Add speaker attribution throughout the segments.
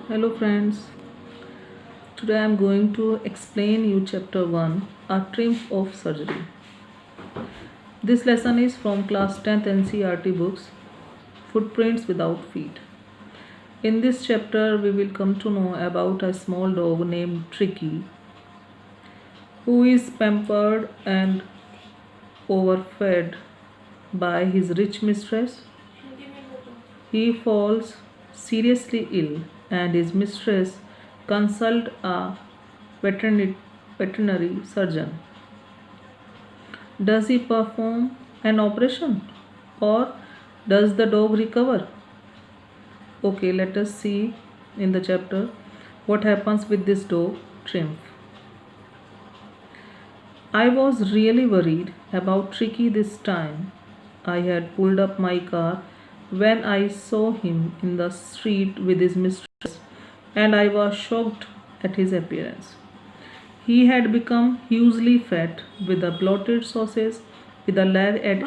Speaker 1: Hello friends, today I am going to explain you chapter 1, A Triumph of Surgery. This lesson is from class 10th NCERT books, Footprints Without Feet. In this chapter we will come to know about a small dog named Tricky, who is pampered and overfed by his rich mistress. He falls seriously ill and his mistress consult a veterinary surgeon. Does he perform an operation or does the dog recover? Okay, let us see in the chapter what happens with this dog, Triumph. I was really worried about Tricky this time. I had pulled up my car when I saw him in the street with his mistress, and I was shocked at his appearance. He had become hugely fat, with a bloated sausage, with a leg at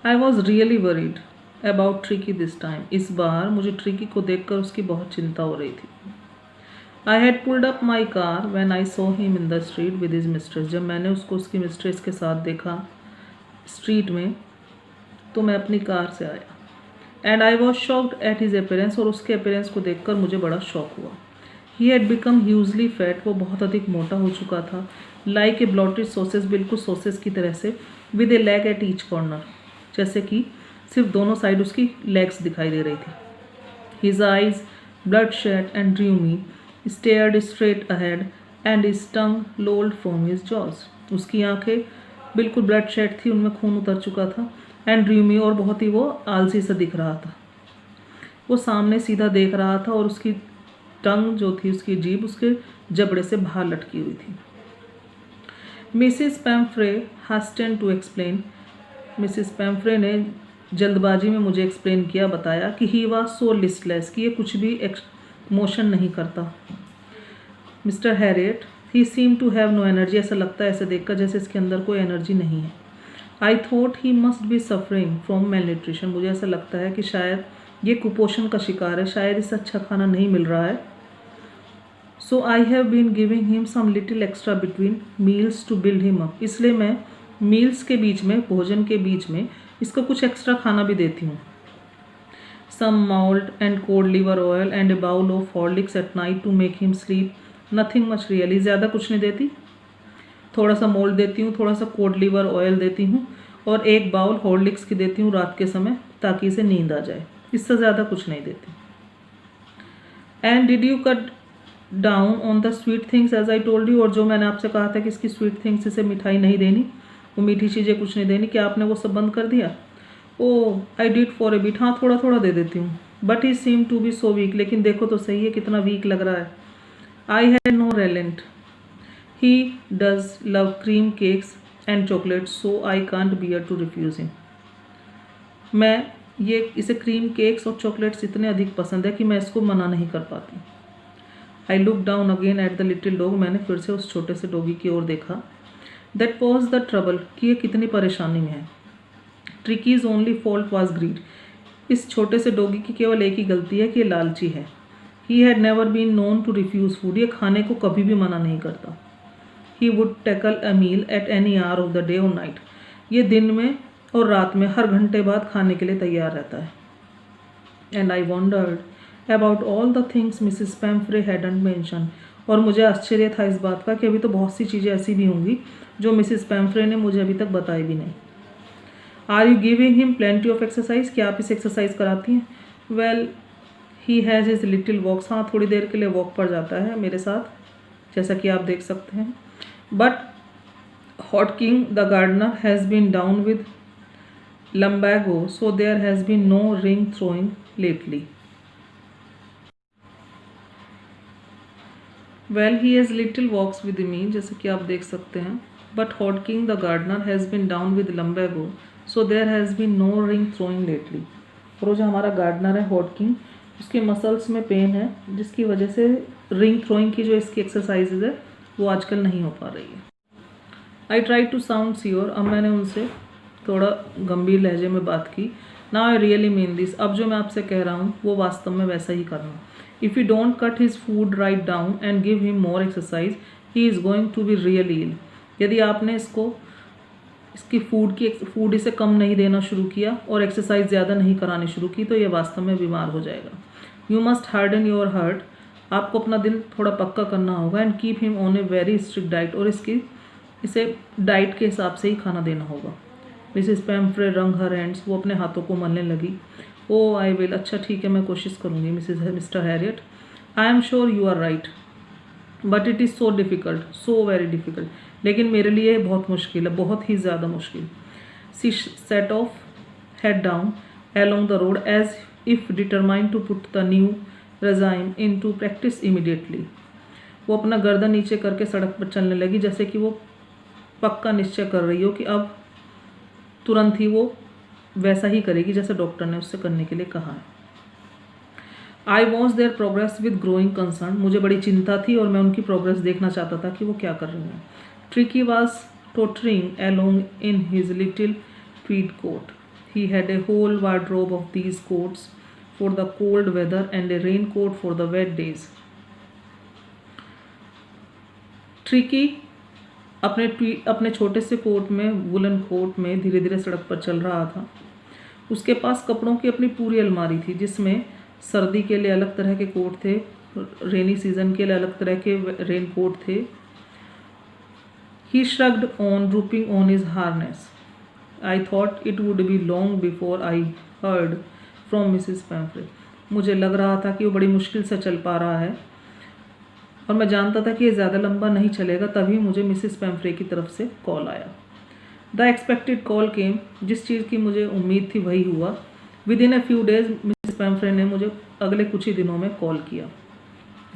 Speaker 1: I was really worried about Tricky this time. इस बार मुझे tricky को देखकर उसकी बहुत चिंता हो रही थी. I had pulled up my car when I saw him in the street with his mistress. जब मैंने उसको उसकी मिस्ट्रेस के साथ देखा स्ट्रीट में तो मैं अपनी कार से आया. And I was shocked at his appearance, और उसके अपीयरेंस को देखकर मुझे बड़ा शौक हुआ. He had become hugely fat, वो बहुत अधिक मोटा हो चुका था. लाइक ए ब्लॉटेड सॉसेज, बिल्कुल सॉसेज की तरह से. With A leg at each corner, जैसे कि सिर्फ दोनों साइड उसकी लेग्स दिखाई दे रही थी. His eyes bloodshot and dreamy stared straight ahead and his tongue lolled from his jaws. उसकी आंखें बिल्कुल ब्लड शेड थी, उनमें खून उतर चुका था. एंड ड्रीमी, और बहुत ही वो आलसी सा दिख रहा था. वो सामने सीधा देख रहा था और उसकी टंग जो थी, उसकी जीभ उसके जबड़े से बाहर लटकी हुई थी. Mrs Pumphrey hastened to explain, Mrs Pumphrey ने जल्दबाजी में मुझे एक्सप्लेन किया, बताया कि ही वाज सो लिस्टलेस, कि ये कुछ भी मोशन नहीं करता. Mister Herriot, he seem to have no energy, ऐसा लगता है ऐसे देखकर जैसे इसके अंदर कोई एनर्जी नहीं है. I thought he must be suffering from mail nutrition, मुझे ऐसा लगता है कि शायद ये कुपोषण का शिकार है, शायद इसे अच्छा खाना नहीं मिल रहा है. So I have been giving him some little extra between meals to build him up, इसलिए मैं मील्स के बीच में, भोजन के बीच में इसको कुछ एक्स्ट्रा खाना भी देती हूँ. Some malt and cod liver oil and a bowl of Horlicks at night to make him sleep. Nothing much really, ज़्यादा कुछ नहीं देती. थोड़ा सा मोल्ड देती हूँ, थोड़ा सा कोड लीवर ऑयल देती हूँ और एक बाउल हॉर्लिक्स की देती हूँ रात के समय, ताकि इसे नींद आ जाए. इससे ज़्यादा कुछ नहीं देती. And did you cut down on the sweet things as I told you, और जो मैंने आपसे कहा था कि इसकी स्वीट थिंग्स, इसे मिठाई नहीं देनी, वो मीठी चीज़ें कुछ नहीं देनी, क्या आपने वो सब बंद कर दिया? Oh I did for a bit, हाँ थोड़ा थोड़ा दे देती हूँ. But he seem to be so weak, लेकिन देखो तो सही है कितना वीक लग रहा है. I had no relent. He does love cream cakes and chocolates, so I can't bear to refuse him. मैं इसे क्रीम केक्स और चॉकलेट्स इतने अधिक पसंद है कि मैं इसको मना नहीं कर पाती. I look down again at the little dog, मैंने फिर से उस छोटे से डॉगी की ओर देखा. दैट वॉज द ट्रबल, कि ये कितनी परेशानी में है. Tricki's only fault was greed, इस छोटे से डॉगी की केवल एक ही गलती है कि ये लालची है. He had never been known to refuse food, ये खाने को कभी भी मना नहीं करता. He would tackle a meal at any hour of the day or night. ये दिन में और रात में हर घंटे बाद खाने के लिए तैयार रहता है. And I wondered about all the things Mrs. Pamphray hadn't mentioned. और मुझे आश्चर्य था इस बात का कि अभी तो बहुत सी चीज़ें ऐसी भी होंगी जो मिसिस पैम्फ्रे ने मुझे अभी तक बताई भी नहीं. Are you giving him plenty of exercise? क्या आप इसे एक्सरसाइज कराती हैं? Well, he has his little walks. हाँ, थोड़ी देर के लिए वॉक पर जाता है मेरे साथ, जैसा कि आप देख सकते हैं. But Hodgkin the gardener has been down with lumbago, so there has been no ring throwing lately. Well, he has little walks with me, जैसे कि आप देख सकते हैं. But Hodgkin the gardener has been down with lumbago, so there has been no ring throwing lately. और वो जो हमारा गार्डनर है हॉडकिन, उसके मसल्स में पेन है, जिसकी वजह से रिंग थ्रोइंग की जो इसकी एक्सरसाइजेज है वो आजकल नहीं हो पा रही है. I try to sound sure, अब मैंने उनसे थोड़ा गंभीर लहजे में बात की. Now I really mean this, अब जो मैं आपसे कह रहा हूँ वो वास्तव में वैसा ही करना. If we don't cut his food right down and give him more exercise, he is going to be really ill. यदि आपने इसकी फूड इसे कम नहीं देना शुरू किया और एक्सरसाइज ज़्यादा नहीं करानी शुरू की तो ये वास्तव में बीमार हो जाएगा. You must harden your heart. आपको अपना दिल थोड़ा पक्का करना होगा. And keep him on a very strict diet. और इसे डाइट के हिसाब से ही खाना देना होगा. मिसिस पैम्फ्रे रंग हर हैंड्स. वो अपने हाथों को मलने लगी. Oh I will. अच्छा ठीक है, मैं कोशिश करूँगी mister Herriot. I am sure you are right, but it is so difficult, so very difficult. लेकिन मेरे लिए बहुत मुश्किल है, बहुत ही ज़्यादा मुश्किल. She set off head down along the road as if determined to put the new regime into practice immediately. वो अपना गर्दन नीचे करके सड़क पर चलने लगी जैसे कि वो पक्का निश्चय कर रही हो कि अब तुरंत ही वो वैसा ही करेगी जैसे डॉक्टर ने उससे करने के लिए कहा है. I watch there progress with growing concern. मुझे बड़ी चिंता थी और मैं उनकी प्रोग्रेस देखना चाहता था कि वो क्या कर रही हैं. Tricki was tottering along in his little tweed coat. He had a whole wardrobe of these coats for the cold weather and a raincoat for the wet days. Tricky अपने छोटे से कोट में, वुलन कोट में धीरे धीरे सड़क पर चल रहा था. उसके पास कपड़ों की अपनी पूरी अलमारी थी जिसमें सर्दी के लिए अलग तरह के कोट थे, रेनी सीजन के लिए अलग तरह के रेन कोट थे. He shrugged on, drooping on his harness. I thought it would be long before I heard from Mrs. Pamphre. मुझे लग रहा था कि वो बड़ी मुश्किल से चल पा रहा है और मैं जानता था कि ये ज़्यादा लंबा नहीं चलेगा. तभी मुझे मिसिस पैम्फ्रे की तरफ से कॉल आया. द एक्सपेक्टेड कॉल केम. जिस चीज़ की मुझे उम्मीद थी वही हुआ. With in a few days Mrs Pumphrey ने मुझे अगले कुछ ही दिनों में कॉल किया.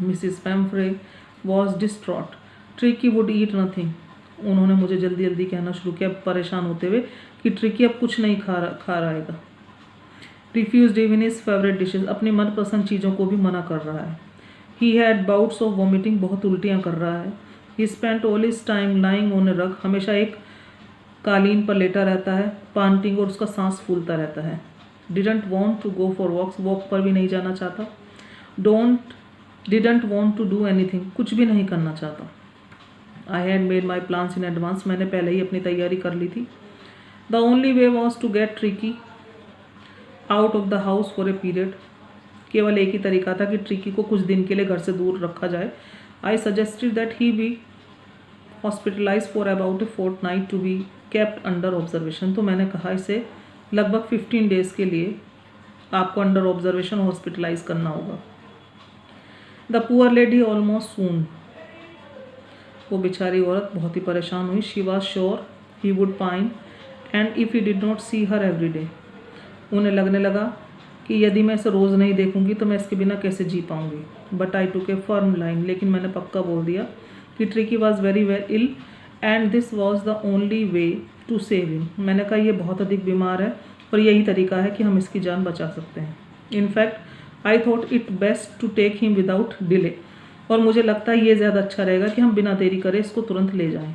Speaker 1: Mrs Pumphrey was distraught. Tricky would eat nothing. उन्होंने मुझे जल्दी जल्दी कहना शुरू किया परेशान होते हुए कि ट्रिकी अब कुछ नहीं खा रहेगा. Refuse even his favourite dishes. अपनी मनपसंद चीज़ों को भी मना कर रहा है. He had bouts of vomiting. बहुत उल्टियाँ कर रहा है. He spent all his time lying on a rug. हमेशा एक कालीन पर लेटा रहता है. पांटिंग. और उसका सांस फूलता रहता है. Didn't want to go for walks. Walk पर भी नहीं जाना चाहता. Didn't want to do anything. कुछ भी नहीं करना चाहता. I had made my plans in advance. मैंने पहले ही अपनी तैयारी कर ली थी. The only way was to get Tricki out of the house for a period. केवल एक ही तरीका था कि ट्रिकी को कुछ दिन के लिए घर से दूर रखा जाए. I suggested that he be hospitalise for about a fortnight to be kept under observation. तो मैंने कहा इसे लगभग 15 डेज़ के लिए आपको अंडर ऑब्जर्वेशन हॉस्पिटलाइज करना होगा. The poor lady almost soon. वो बेचारी औरत बहुत ही परेशान हुई. She was sure he would pine and if he did not see her every day. उन्हें लगने लगा कि यदि मैं इसे रोज़ नहीं देखूंगी तो मैं इसके बिना कैसे जी पाऊंगी. But I took a firm line. लेकिन मैंने पक्का बोल दिया कि Tricki was very ill and this was the only way to save him. मैंने कहा ये बहुत अधिक बीमार है और यही तरीका है कि हम इसकी जान बचा सकते हैं. In fact I thought it best to take him without delay. और मुझे लगता है ये ज़्यादा अच्छा रहेगा कि हम बिना देरी करे इसको तुरंत ले जाएं.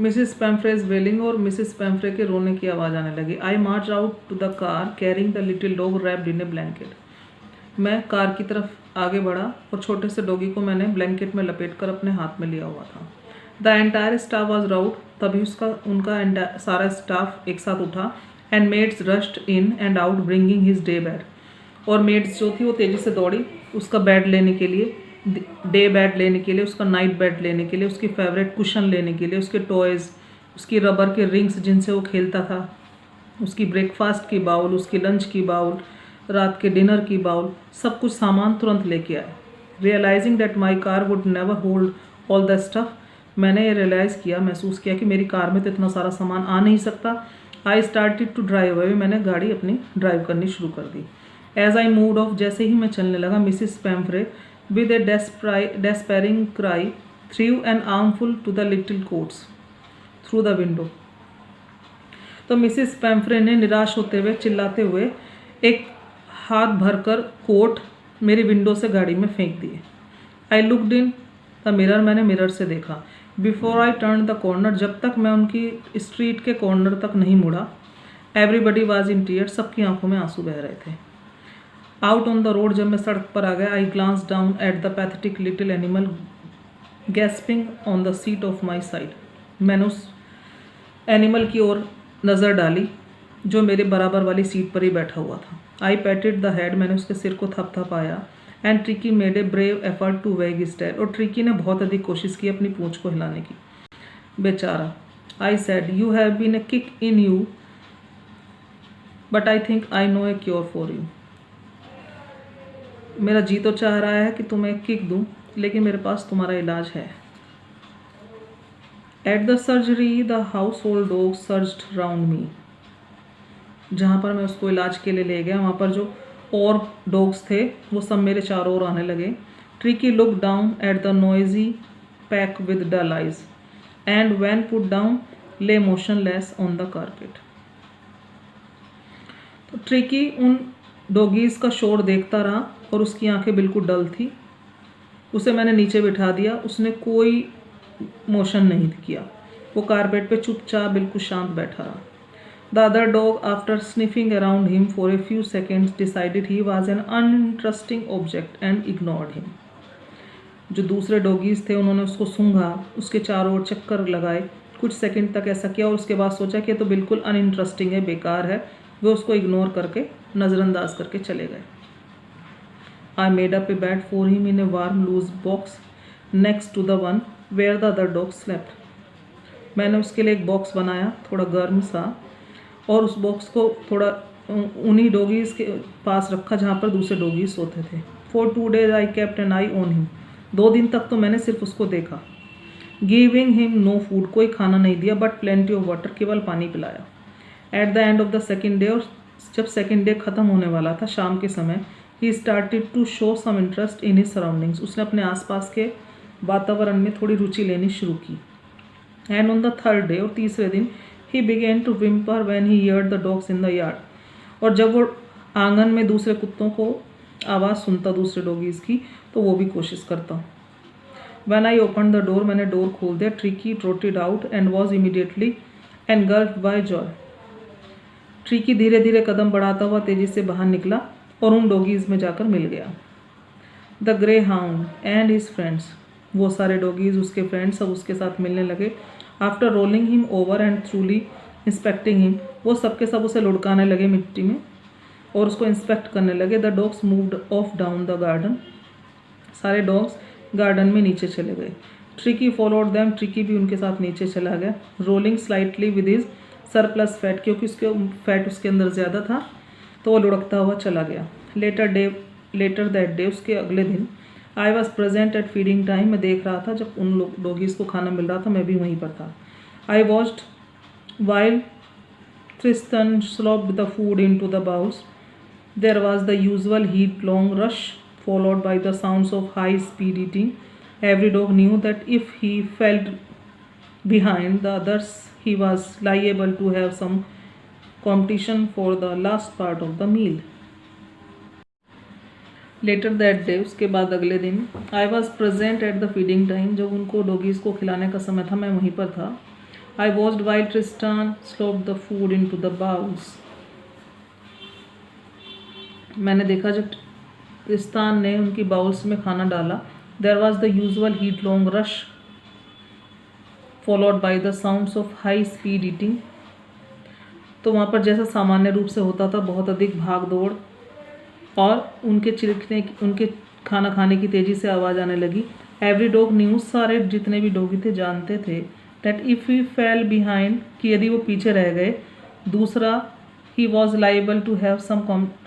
Speaker 1: Mrs Pumphrey's wailing. और मिसिस पैम्फ्रे के रोने की आवाज़ आने लगी. I march out to the car carrying the little dog wrapped in a blanket. मैं कार की तरफ आगे बढ़ा और छोटे से डॉगी को मैंने ब्लैंकेट में लपेट कर अपने हाथ में लिया हुआ था. The entire staff was rout. तभी उनका सारा स्टाफ एक साथ उठा. And maids rushed in and out bringing his day bed. और मेड्स जो थी वो तेज़ी से दौड़ी उसका बेड लेने के लिए, डे बेड लेने के लिए, उसका नाइट बेड लेने के लिए, उसकी फेवरेट कुशन लेने के लिए, उसके टॉयज़, उसकी रबर के रिंग्स जिनसे वो खेलता था, उसकी ब्रेकफास्ट की बाउल, उसकी लंच की बाउल, रात के डिनर की बाउल, सब कुछ सामान तुरंत लेके आए. Realising that my car would never hold all the stuff. मैंने ये रियलाइज़ किया, महसूस किया कि मेरी कार में तो इतना सारा सामान आ नहीं सकता. I started to drive away. मैंने गाड़ी अपनी ड्राइव करनी शुरू कर दी. As I moved off. जैसे ही मैं चलने लगा Mrs Pumphrey with a despairing cry threw an armful to the little coats through the window. तो मिसिस पैम्फ्रे ने निराश होते हुए चिल्लाते हुए एक हाथ भरकर कोट मेरी विंडो से गाड़ी में फेंक दिए. I looked in the mirror. मैंने मिरर से देखा. Before I turn the corner. जब तक मैं उनकी स्ट्रीट के कॉर्नर तक नहीं मुड़ा. एवरीबडी वॉज इन टीयर, सबकी आंखों में आंसू बह रहे थे। आउट ऑन द रोड, जब मैं सड़क पर आ गया, I glance down at the pathetic little animal gasping on the seat of my side. मैंने उस एनिमल की ओर नज़र डाली जो मेरे बराबर वाली सीट पर ही बैठा हुआ था। आई पैटेड द हेड, मैंने उसके सिर को थपथपाया। And Tricki made a brave effort to wag his tail, और ट्रिकी ने बहुत अधिक कोशिश की अपनी पूंछ को हिलाने की। बेचारा, I said, you have been a kick in you, but I think I know a cure for you. मेरा जी तो चाह रहा है कि तुम्हें एक किक दूं, लेकिन मेरे पास तुम्हारा इलाज है। At the surgery the household dog searched round me. जहाँ पर मैं उसको इलाज के लिए ले गया, वहाँ पर जो और डॉग्स थे वो सब मेरे चारों ओर आने लगे। Tricki look down at the noisy pack with dull eyes and when put down lay motionless on the carpet. तो ट्रिकी उन डॉगीज़ का शोर देखता रहा और उसकी आंखें बिल्कुल डल थी। उसे मैंने नीचे बिठा दिया, उसने कोई मोशन नहीं किया, वो कारपेट पे चुपचाप बिल्कुल शांत बैठा रहा। The other dog, after sniffing around him for a few seconds, decided he was an uninteresting object and ignored him. जो दूसरे डॉगीज थे उन्होंने उसको सूंघा, उसके चारों ओर चक्कर लगाए, कुछ सेकंड तक ऐसा किया और उसके बाद सोचा कि ये तो बिल्कुल अनइंटरेस्टिंग है, बेकार है। वे उसको इग्नोर करके, नज़रअंदाज करके चले गए। I made up a bed for him in a warm loose box next to the one where the other dog slept. मैंने उसके लिए एक बॉक्स बनाया, थोड़ा गर्म सा, और उस बॉक्स को थोड़ा उन्हीं डॉगीज़ के पास रखा जहाँ पर दूसरे डॉगीज सोते थे। For 2 days I kept an eye on him. 2 दिन तक तो मैंने सिर्फ उसको देखा। गिविंग हिम नो फूड, कोई खाना नहीं दिया, बट प्लेंटी ऑफ वाटर, केवल पानी पिलाया। At the end of the second day, और जब सेकेंड डे ख़त्म होने वाला था, शाम के समय, he started to show some interest in his surroundings. उसने अपने आसपास के वातावरण में थोड़ी रुचि लेनी शुरू की। And on the third day, और तीसरे दिन, he began to whimper when he heard the dogs in the yard. और जब वो आंगन में दूसरे कुत्तों को आवाज़ सुनता दूसरे डॉगीज़ की, तो वो भी कोशिश करता। When I opened the door, मैंने डोर खोल दिया। Tricky trotted out and was immediately engulfed by joy. Tricky धीरे धीरे कदम बढ़ाता हुआ तेज़ी से बाहर निकला और उन डॉगीज़ में जाकर मिल गया। The grey hound and his friends, वो सारे डॉगीज़, उसके फ्रेंड्स सब उसके साथ मिलने लगे। After rolling him over and थ्रूली inspecting him, वो सब के सब उसे लुढ़काने लगे मिट्टी में और उसको इंस्पेक्ट करने लगे। The dogs moved of down the garden, सारे डॉग्स गार्डन में नीचे चले गए। ट्रिकी फॉलोड देम, ट्रिकी भी उनके साथ नीचे चला गया। Rolling slightly with his surplus fat, क्योंकि उसके फैट उसके अंदर ज़्यादा था तो वो लुढ़कता हुआ चला गया। लेटर दैट डे, उसके अगले दिन, I was present eight feeding time, मैं देख रहा था जब उन लोग डॉगीज़ को खाना मिल रहा था, मैं भी वहीं पर था। I watched while Tristan slopped the food into the bowls. There was the usual heat-long rush, followed by the sounds of high-speed eating. Every dog knew that if he fell behind the others, he was liable to have some competition for the last part of the meal. Later that day, उसके बाद अगले दिन, I was present at the feeding time, जब उनको doggies को खिलाने का समय था मैं वहीं पर था। I watched while Tristan slop the food into the bowls, मैंने देखा जब ट्रिस्टान ने उनकी बाउल्स में खाना डाला। There was the usual headlong rush followed by the sounds of high speed eating, तो वहाँ पर जैसा सामान्य रूप से होता था, बहुत अधिक भाग दौड़ और उनके चिलकने, उनके खाना खाने की तेज़ी से आवाज़ आने लगी। एवरी डॉग न्यू, सारे जितने भी डॉगी थे जानते थे, that if he fell behind, कि यदि वो पीछे रह गए, दूसरा, he was liable to have some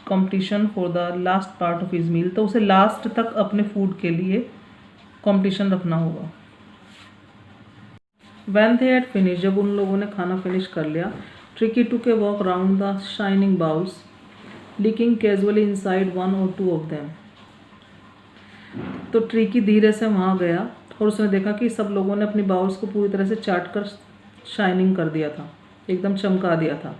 Speaker 1: competition for the last part of his meal, तो उसे लास्ट तक अपने फूड के लिए कॉम्पिटिशन रखना होगा। व्हेन दे हैड फिनिश, जब उन लोगों ने खाना फिनिश कर लिया, tricky took a walk round the shining bowls, licking casually inside one or two of them. तो ट्रिकी धीरे से वहाँ गया और उसने देखा कि सब लोगों ने अपनी बाउल्स को पूरी तरह से चाट कर शाइनिंग कर दिया था, एकदम चमका दिया था,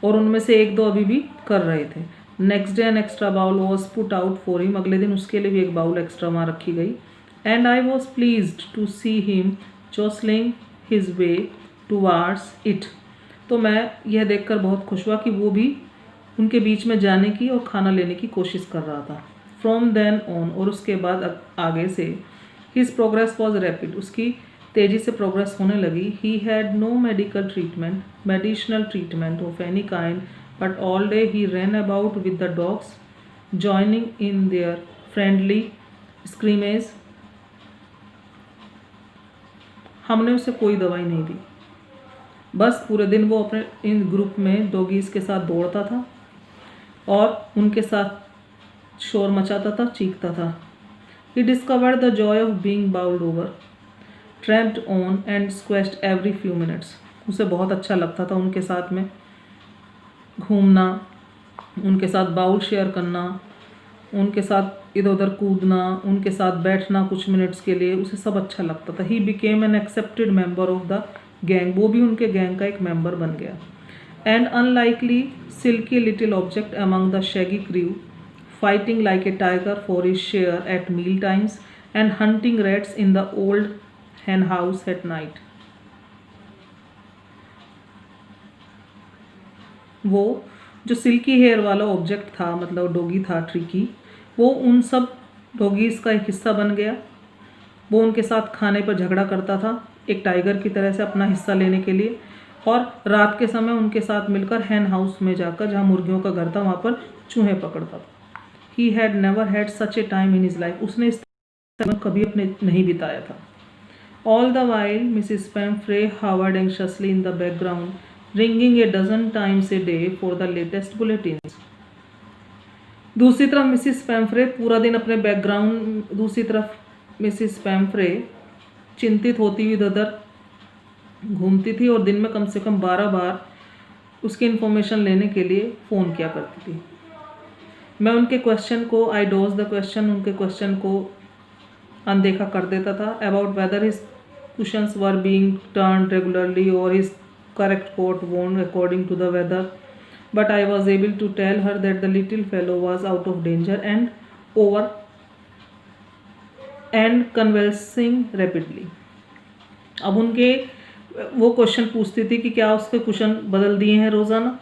Speaker 1: और उनमें से एक दो अभी भी कर रहे थे। Next day an extra bowl was put out for him, अगले दिन उसके लिए भी एक बाउल एक्स्ट्रा वहाँ रखी गई। And I was pleased to see him jostling his way towards it, तो मैं यह देखकर बहुत खुश हुआ कि वो भी उनके बीच में जाने की और खाना लेने की कोशिश कर रहा था। फ्रॉम देन ऑन, और उसके बाद आगे से, हिज प्रोग्रेस वॉज रैपिड, उसकी तेज़ी से प्रोग्रेस होने लगी। He had no medicinal treatment of any kind, but all day he ran about with the dogs, joining in their friendly scrimmage. हमने उसे कोई दवाई नहीं दी, बस पूरे दिन वो अपने इन ग्रुप में डॉगीज़ के साथ दौड़ता था और उनके साथ शोर मचाता था, चीखता था। He discovered the joy of being bowled over, tramped on and squashed every few minutes. उसे बहुत अच्छा लगता था उनके साथ में घूमना, उनके साथ बाउल शेयर करना, उनके साथ इधर उधर कूदना, उनके साथ बैठना कुछ मिनट्स के लिए, उसे सब अच्छा लगता था। He became an accepted member of the gang, वो भी उनके गैंग का एक मेंबर बन गया। And unlikely silky little object among the shaggy crew, fighting like a tiger for his share at meal times and hunting rats in the old hen house at night. वो जो silkie hair वाला object था, मतलब doggy था tricky, वो उन सब doggies का एक हिस्सा बन गया। वो उनके साथ खाने पर झगड़ा करता था, एक टाइगर की तरह से अपना हिस्सा लेने के लिए, और रात के समय उनके साथ मिलकर हैन हाउस में जाकर, जहाँ मुर्गियों का घर था, वहाँ पर चूहे पकड़ता था। He had never had such a time in his life. उसने इस तरह कभी अपने नहीं बिताया था। All the while, Mrs. Pamphray hovered anxiously in the background, ringing a dozen times a day for the latest bulletins. दूसरी तरफ मिसिस पैम्फ्रे पूरा दिन अपने बैकग्राउंड, दूसरी तरफ मिसिस पैम्फ्रे चिंतित होती हुई इधर घूमती थी और दिन में कम से कम 12 बार उसकी इन्फॉर्मेशन लेने के लिए फ़ोन किया करती थी। मैं उनके क्वेश्चन को, आई डोज द क्वेश्चन, उनके क्वेश्चन को अनदेखा कर देता था। About whether his cushions were being turned regularly और his correct coat worn according to the weather, but I was able to tell her that the little fellow was out of danger and over and convalescing rapidly. अब उनके वो question पूछती थी कि क्या उसके cushion बदल दिए हैं रोज़ाना,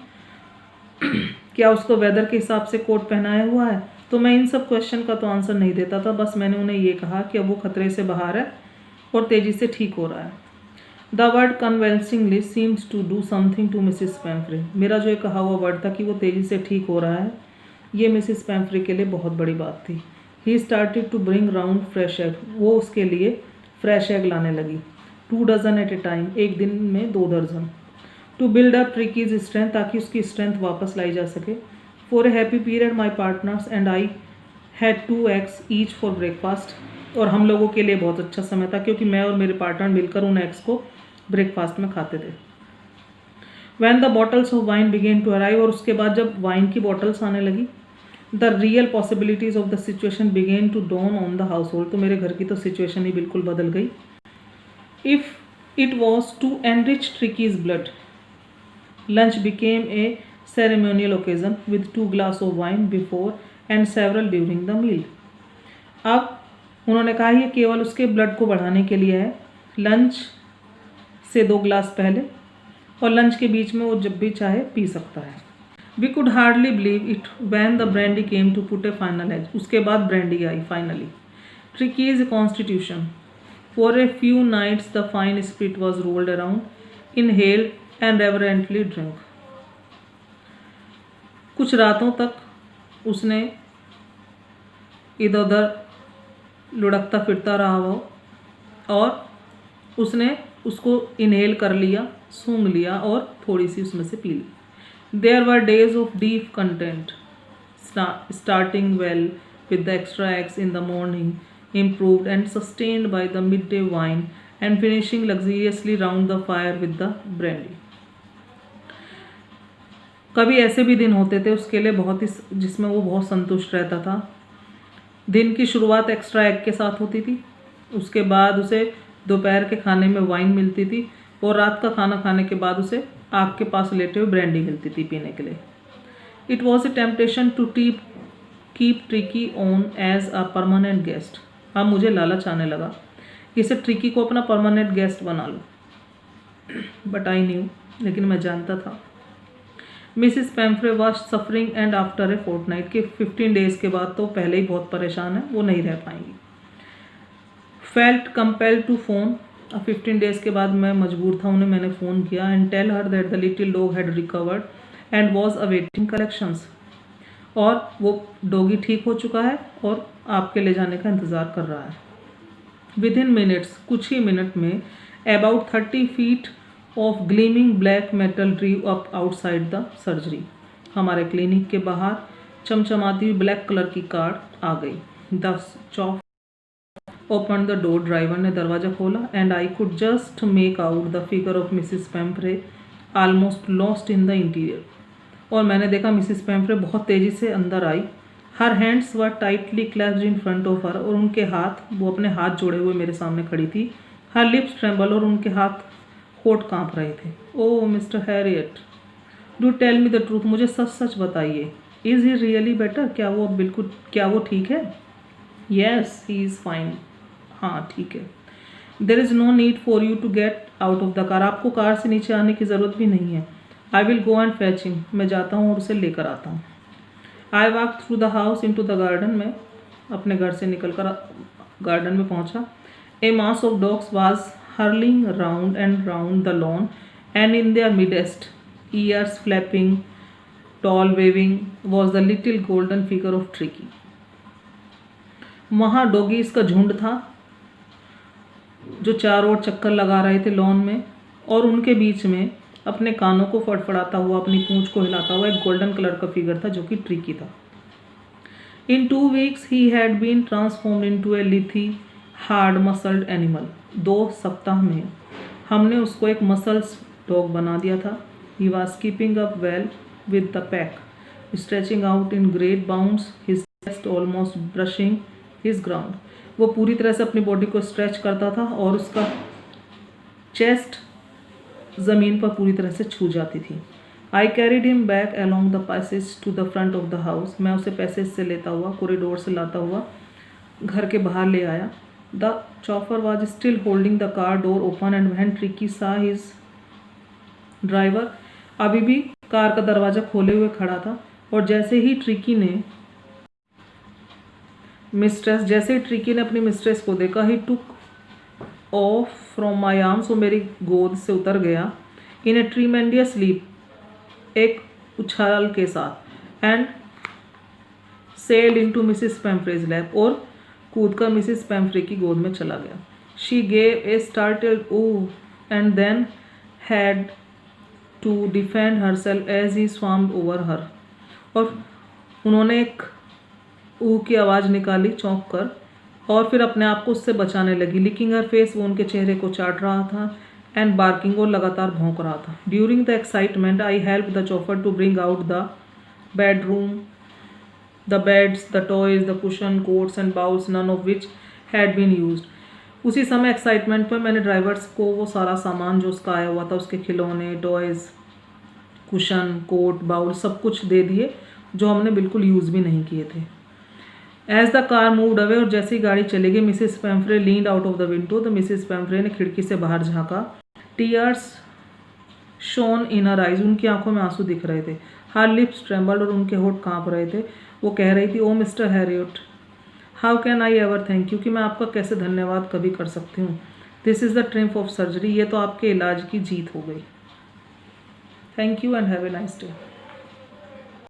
Speaker 1: क्या उसको वेदर के हिसाब से कोट पहनाया हुआ है। तो मैं इन सब क्वेश्चन का तो आंसर नहीं देता था, बस मैंने उन्हें ये कहा कि अब वो खतरे से बाहर है और तेज़ी से ठीक हो रहा है। The word convalescing seems to do something to Mrs Pumphrey. मेरा जो कहा हुआ वर्ड था कि वो तेज़ी से ठीक हो रहा है, ये मिसिस पैम्फ्रे के लिए बहुत बड़ी बात थी। He started to bring round fresh egg, वो उसके लिए फ्रेश एग लाने लगी। 2 डज़न एट ए टाइम, एक दिन में 2 दर्जन। To build up Tricki's strength, ताकि उसकी स्ट्रेंथ वापस लाई जा सके। For a happy period my partners and I had 2 eggs each for breakfast, और हम लोगों के लिए बहुत अच्छा समय था क्योंकि मैं और मेरे पार्टनर मिलकर उन एग्स को ब्रेकफास्ट में खाते थे। When the bottles of wine began to arrive, और उसके बाद जब वाइन की बॉटल्स आने लगी, the real possibilities of the situation began to dawn on the household, तो मेरे घर की तो सिचुएशन ही बिल्कुल बदल गई। If it was to enrich Tricki's blood, lunch became a ceremonial occasion with 2 glasses of wine before and several during the meal. अब उन्होंने कहा ये केवल उसके ब्लड को बढ़ाने के लिए है, लंच से 2 ग्लास पहले और लंच के बीच में वो जब भी चाहे पी सकता है। We could hardly believe it when the brandy came to put a final edge, उसके बाद ब्रांडी आई finally. Tricki's constitution, for a few nights the fine spirit was rolled around, inhaled and reverently drink. कुछ रातों तक उसने इधर उधर लुढ़कता फिरता रहा वो, और उसने उसको इनहेल कर लिया, सूंघ लिया और थोड़ी सी उसमें से पी ली। There were days of deep content, starting well with the extra eggs in the morning, improved and sustained by the midday wine, and finishing luxuriously round the fire with the brandy. कभी ऐसे भी दिन होते थे उसके लिए बहुत ही, जिसमें वो बहुत संतुष्ट रहता था। दिन की शुरुआत एक्स्ट्रा एग के साथ होती थी, उसके बाद उसे दोपहर के खाने में वाइन मिलती थी, और रात का खाना खाने के बाद उसे आग के पास लेटे हुए ब्रांडी मिलती थी पीने के लिए। It was a temptation to keep Tricki on as a permanent guest. अब मुझे लालच आने लगा कि इसे ट्रिकी को अपना परमानेंट गेस्ट बना लो, बट आई न्यू लेकिन मैं जानता था Mrs Pumphrey was suffering and after a fortnight के 15 डेज के बाद तो पहले ही बहुत परेशान है, वो नहीं रह पाएंगी। Felt compelled to phone, 15 days के बाद मैं मजबूर था, उन्हें मैंने फ़ोन किया and tell her that the little dog had recovered and was awaiting collections, और वो डॉगी ठीक हो चुका है और आपके ले जाने का इंतज़ार कर रहा है। विद इन मिनट्स, कुछ ही मिनट में, about 30 feet of gleaming black metal drew up outside the surgery, हमारे क्लिनिक के बाहर चमचमाती हुई ब्लैक कलर की कार आ गई। The chauffeur open the door, driver ने दरवाज़ा खोला and I could just make out the figure of Mrs Pumphrey almost lost in the interior, और मैंने देखा मिसिस पैम्फ्रे बहुत तेज़ी से अंदर आई। Her hands were tightly क्लैस्प्ड in front of her, और उनके हाथ, वो अपने हाथ जोड़े हुए मेरे सामने खड़ी थी। हर लिप्स ट्रेम्बल, और उनके हाथ होठ कांप रहे थे। Oh Mr Herriot, do tell me the truth, मुझे सच सच बताइए, इज़ ही रियली बेटर, क्या वो ठीक है? येस ही इज़ फाइन, हाँ ठीक है। There is no need for you to get out of the car, आपको कार से नीचे आने की ज़रूरत भी नहीं है। I will go and fetch him, मैं जाता हूँ और उसे लेकर आता हूँ। I walk through the house into the garden, में अपने घर से निकलकर गार्डन में पहुँचा। A mass of dogs was hurling round and round the lawn, and in their midst, ears flapping, tail waving, was the little golden figure of Tricky. वहाँ doggies का झुंड था जो चारों ओर चक्कर लगा रहे थे लॉन में, और उनके बीच में अपने कानों को फड़फड़ाता हुआ, अपनी पूंछ को हिलाता हुआ एक गोल्डन कलर का फिगर था जो कि ट्रिकी था। In 2 weeks he had been transformed into a lithy, hard muscled animal. 2 सप्ताह में हमने उसको एक मसल्स डॉग बना दिया था। He was keeping up well with the pack, stretching out in great bounds, his chest almost brushing his ground. वो पूरी तरह से अपनी बॉडी को स्ट्रेच करता था और उसका चेस्ट ज़मीन पर पूरी तरह से छू जाती थी। I carried him back along the passage to the front of the house, मैं उसे पैसेज से लेता हुआ, कॉरिडोर से लाता हुआ घर के बाहर ले आया। The chauffeur was still holding the car door open, and when Tricky saw his driver, अभी भी कार का दरवाज़ा खोले हुए खड़ा था, और जैसे ही ट्रिकी ने अपनी मिस्ट्रेस को देखा, he took off from my arms, वो मेरी गोद से उतर गया, इन ए ट्रीमेंडियस लीप, एक उछाल के साथ, and sailed into Mrs Pumphrey's lap, और कूदकर मिसिस पैम्फ्रे की गोद में चला गया। She gave a startled oh and then had to defend herself as he swarmed over her, और उन्होंने एक ऊह की आवाज़ निकाली चौंक कर, और फिर अपने आप को उससे बचाने लगी। लिकिंग हर फेस, वो उनके चेहरे को चाट रहा था, एंड बार्किंग, और लगातार भौंक रहा था। During the excitement I help the chauffeur to bring out the bedroom, the beds, the toys, the cushion, coats and bowls, none of which had been used. उसी समय एक्साइटमेंट में मैंने ड्राइवर्स को वो सारा सामान जो उसका आया हुआ था, उसके खिलौने, टॉयज़, कुशन, कोट, बाउल, सब कुछ दे दिए जो हमने बिल्कुल यूज़ भी नहीं किए थे। As the car moved away, और जैसे ही गाड़ी चली गई, Mrs Pumphrey leaned out of the window, तो मिसिस पैम्फ्रे ने खिड़की से बाहर झाँका। Tears shone in her eyes, उनकी आंखों में आंसू दिख रहे थे। हर लिप्स ट्रेम्बल्ड, और उनके होठ कांप रहे थे। वो कह रही थी, oh mister Harriet, how can I ever thank you, कि मैं आपका कैसे धन्यवाद कभी कर सकती हूँ। This is the triumph of surgery, ये तो आपके इलाज की जीत हो गई। Thank you and have a nice day.